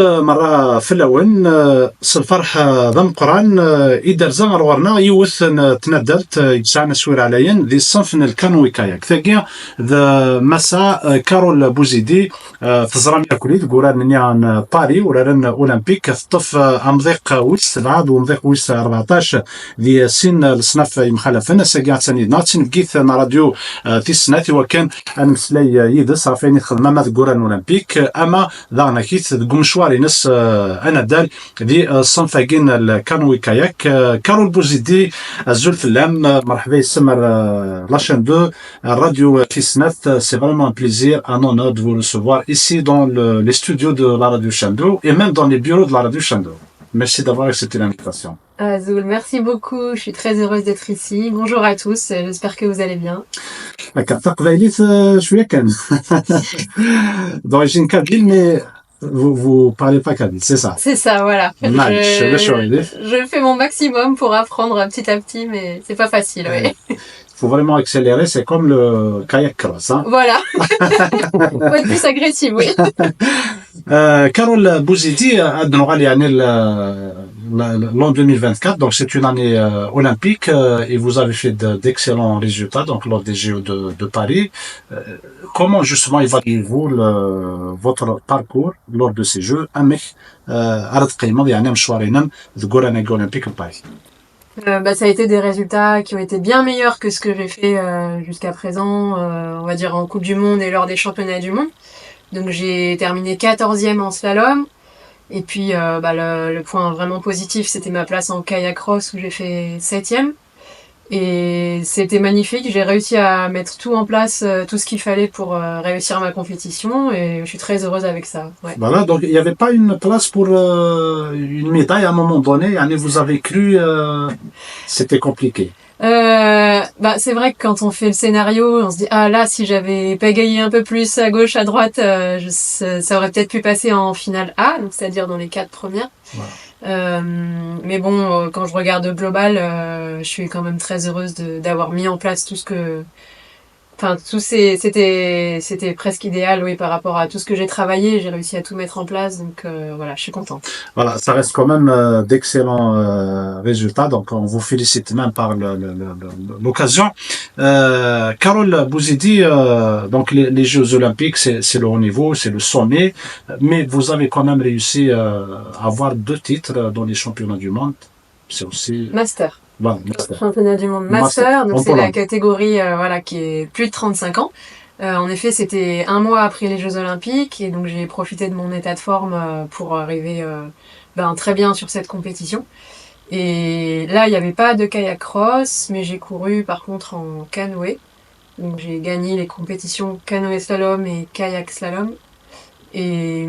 مرة في الأول الفرح ضم قران إذا زان غورنا يوث تندلت يسعنا سوير عليا ذي الصنف الكانوي كاياك ثاقيا ذا مساء كارول بوزيدي تزرم ياكولي تقول نيان باري ولا أولمبيك تطف أمضيق ويس العاد ومضيق ويس 14 ذي سن الصنف يمخالفنا ساقيا تاني ناتسن بقيت راديو تيسناتي وكان المسلي يدس رافيني خدمة ما تقول أولمبيك أما ذا كيت تقوم شواري ناس انا دال دي الصنفاقين الكانوي كاياك كارول بوزيدي الزول فلام مرحبا يسمر لاشين 2 الراديو كيسنات سي فريمون ان بليزير ان اونور دو vous recevoir ici dans les studios de la radio Chando et même dans les bureaux de la radio Chando. Merci d'avoir accepté l'invitation. Azul, merci beaucoup, je suis très heureuse d'être ici. Bonjour à tous, j'espère que vous allez bien. قبيليت شويه كان d'origine kabyle mais vous parlez pas kabyle, c'est ça? C'est ça, voilà. Je fais mon maximum pour apprendre petit à petit, mais c'est pas facile, oui. Faut vraiment accélérer, c'est comme le kayak cross, hein? Voilà. Faut être plus agressif, oui. Carole Bouzidi a donné l'an 2024, donc c'est une année olympique et vous avez fait d'excellents résultats donc lors des JO de Paris. Comment justement évaluez-vous votre parcours lors de ces Jeux عرض قيمة يعني مشوارنا ذكور olympique de Paris? Ça a été des résultats qui ont été bien meilleurs que ce que j'ai fait jusqu'à présent, on va dire en Coupe du Monde et lors des championnats du monde. Donc j'ai terminé 14e en slalom. Et puis le point vraiment positif, c'était ma place en kayak cross où j'ai fait 7e. Et c'était magnifique, j'ai réussi à mettre tout en place, tout ce qu'il fallait pour réussir ma compétition et je suis très heureuse avec ça. Ouais. Voilà, donc il n'y avait pas une place pour une médaille à un moment donné, vous avez cru, c'était compliqué. C'est vrai que quand on fait le scénario, on se dit ah là si j'avais pagayé un peu plus à gauche, à droite, ça aurait peut-être pu passer en finale A, donc c'est-à-dire dans les 4 premières. Voilà. Mais bon, quand je regarde au global, je suis quand même très heureuse d'avoir mis en place tout ce que, c'était presque idéal, oui, par rapport à tout ce que j'ai travaillé, j'ai réussi à tout mettre en place, donc voilà, je suis contente. Voilà, ça reste quand même d'excellents résultats, donc on vous félicite même par l'occasion. Carole Bouzidi, donc les Jeux Olympiques, c'est le haut niveau, c'est le sommet, mais vous avez quand même réussi à avoir 2 titres dans les championnats du monde. C'est aussi... Master. Voilà, master. Championnat du monde master, donc c'est la catégorie qui est plus de 35 ans. En effet, c'était un mois après les Jeux Olympiques et donc j'ai profité de mon état de forme pour arriver très bien sur cette compétition. Et là, il n'y avait pas de kayak cross, mais j'ai couru par contre en canoë. Donc j'ai gagné les compétitions canoë slalom et kayak slalom. Et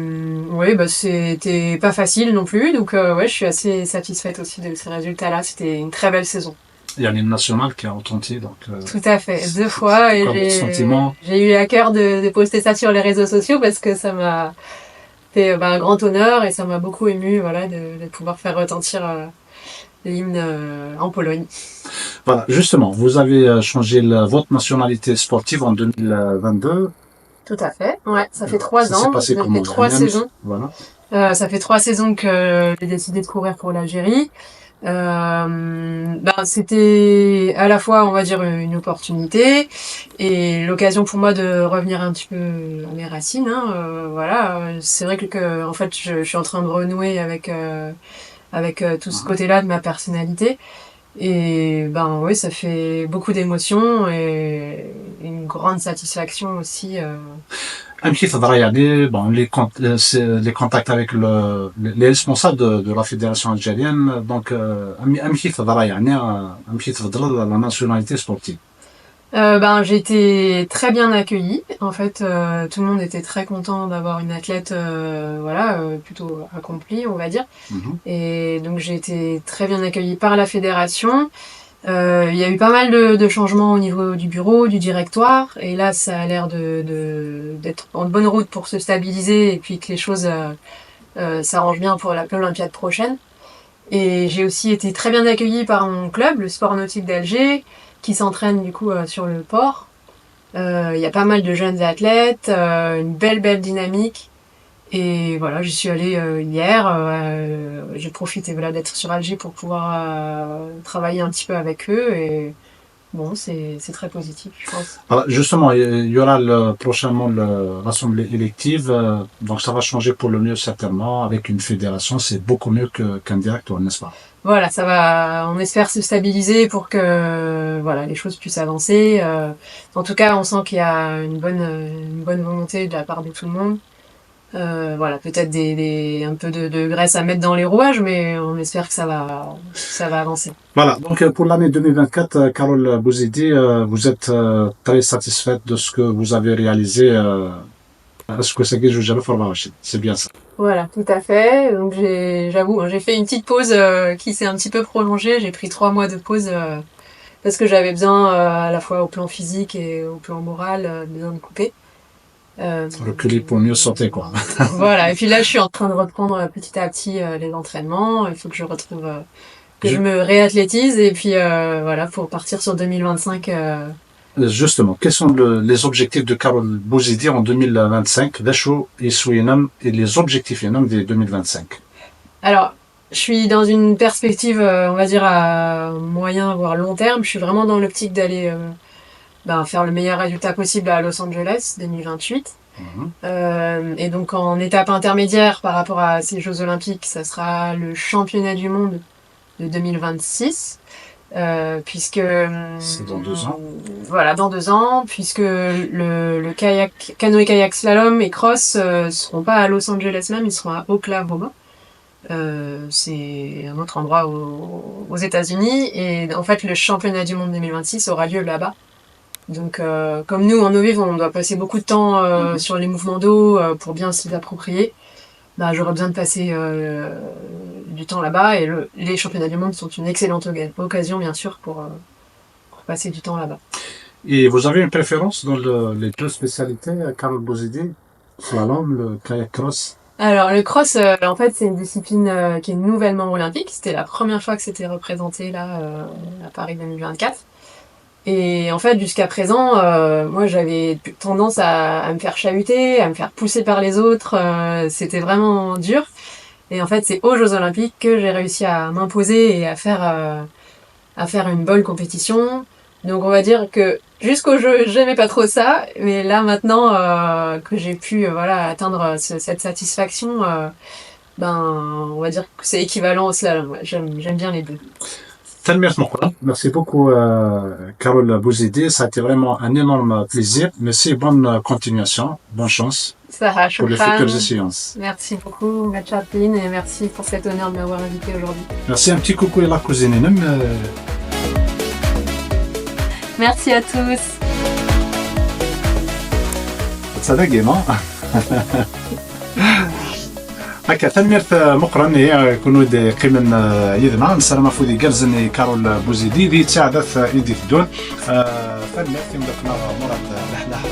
c'était pas facile non plus, donc je suis assez satisfaite aussi de ces résultats-là. C'était une très belle saison. Il y a l'hymne national qui a retenti, donc... Tout à fait, 2 fois, et j'ai eu à cœur de poster ça sur les réseaux sociaux parce que ça m'a fait un grand honneur et ça m'a beaucoup ému, voilà, de pouvoir faire retentir l'hymne en Pologne. Voilà, justement, vous avez changé votre nationalité sportive en 2022. Tout à fait, ouais, ça fait 3 ans, ça fait 3 saisons. Voilà. Ça fait 3 saisons que j'ai décidé de courir pour l'Algérie. C'était à la fois, on va dire, une opportunité et l'occasion pour moi de revenir un petit peu à mes racines. C'est vrai que en fait, je suis en train de renouer avec tout ce côté-là de ma personnalité. Et ça fait beaucoup d'émotions et une grande satisfaction aussi. Les contacts avec les responsables de la fédération algérienne, donc la nationalité sportive. J'ai été très bien accueillie. En fait, tout le monde était très content d'avoir une athlète plutôt accomplie, on va dire. Et donc j'ai été très bien accueillie par la fédération. Il y a eu pas mal de changements au niveau du bureau, du directoire, et là ça a l'air d'être en bonne route pour se stabiliser et puis que les choses s'arrangent bien pour l'Olympiade prochaine. Et j'ai aussi été très bien accueillie par mon club, le Sport Nautique d'Alger, qui s'entraîne du coup sur le port. Il y a pas mal de jeunes athlètes, une belle dynamique. Et voilà, j'y suis allée hier. J'ai profité voilà, d'être sur Alger pour pouvoir travailler un petit peu avec eux. Et bon, c'est très positif, je pense. Alors, justement, il y aura prochainement l'assemblée élective, donc ça va changer pour le mieux certainement. Avec une fédération, c'est beaucoup mieux qu'un directoire, n'est-ce pas? Voilà, ça va, on espère se stabiliser pour que voilà, les choses puissent avancer. En tout cas, on sent qu'il y a une bonne volonté de la part de tout le monde. Voilà, peut-être un peu de graisse à mettre dans les rouages, mais on espère que ça va avancer. Voilà, donc pour l'année 2024, Carole Bouzidi, vous êtes très satisfaite de ce que vous avez réalisé. Est-ce que c'est bien ça? Voilà, tout à fait. Donc j'avoue, j'ai fait une petite pause qui s'est un petit peu prolongée. J'ai pris 3 mois de pause parce que j'avais besoin, à la fois au plan physique et au plan moral, besoin de couper. Reculer pour mieux sauter, quoi. Voilà, et puis là, je suis en train de reprendre petit à petit les entraînements. Il faut que je retrouve, que je me réathlétise et puis voilà, pour partir sur 2025. Justement, quels sont les objectifs de Carole Bouzidi en 2025? Et les objectifs de 2025? Alors, je suis dans une perspective, on va dire, à moyen voire long terme. Je suis vraiment dans l'optique d'aller faire le meilleur résultat possible à Los Angeles 2028. Et donc en étape intermédiaire par rapport à ces Jeux Olympiques, ça sera le championnat du monde de 2026. Puisque c'est dans 2 ans. Voilà, dans 2 ans, puisque le canoë-kayak slalom et cross seront pas à Los Angeles même, ils seront à Oklahoma. C'est un autre endroit aux États-Unis, et en fait le championnat du monde 2026 aura lieu là-bas. Donc comme nous en eau vive on doit passer beaucoup de temps sur les mouvements d'eau pour bien s'y approprier, j'aurais besoin de passer du temps là-bas, et les championnats du monde sont une excellente occasion bien sûr pour passer du temps là-bas. Et vous avez une préférence dans les 2 spécialités, Carole Bouzidi? Slalom, le kayak cross? Alors le cross, en fait c'est une discipline qui est nouvellement olympique, c'était la première fois que c'était représenté là à Paris 2024. Et en fait, jusqu'à présent, moi, j'avais tendance à me faire chahuter, à me faire pousser par les autres. C'était vraiment dur. Et en fait, c'est aux Jeux Olympiques que j'ai réussi à m'imposer et à faire une bonne compétition. Donc, on va dire que jusqu'aux Jeux, j'aimais pas trop ça. Mais là, maintenant que j'ai pu voilà, atteindre cette satisfaction, on va dire que c'est équivalent au slalom. Ouais, j'aime bien les deux. Merci beaucoup, Carole Bouzidi. Ça a été vraiment un énorme plaisir. Merci, bonne continuation, bonne chance pour les futures échéances. Merci beaucoup, Matt Chaplin, et merci pour cet honneur de m'avoir invité aujourd'hui. Merci, un petit coucou à la cousine. Merci à tous. Ça va gaiement. هكا تنميرت مقرن كونوا قيمن يدنا نسلم فودي جرزني كارول بوزيدي ذي تساعدت إيدي الدون تنميرت يمدقنا مرات لحلح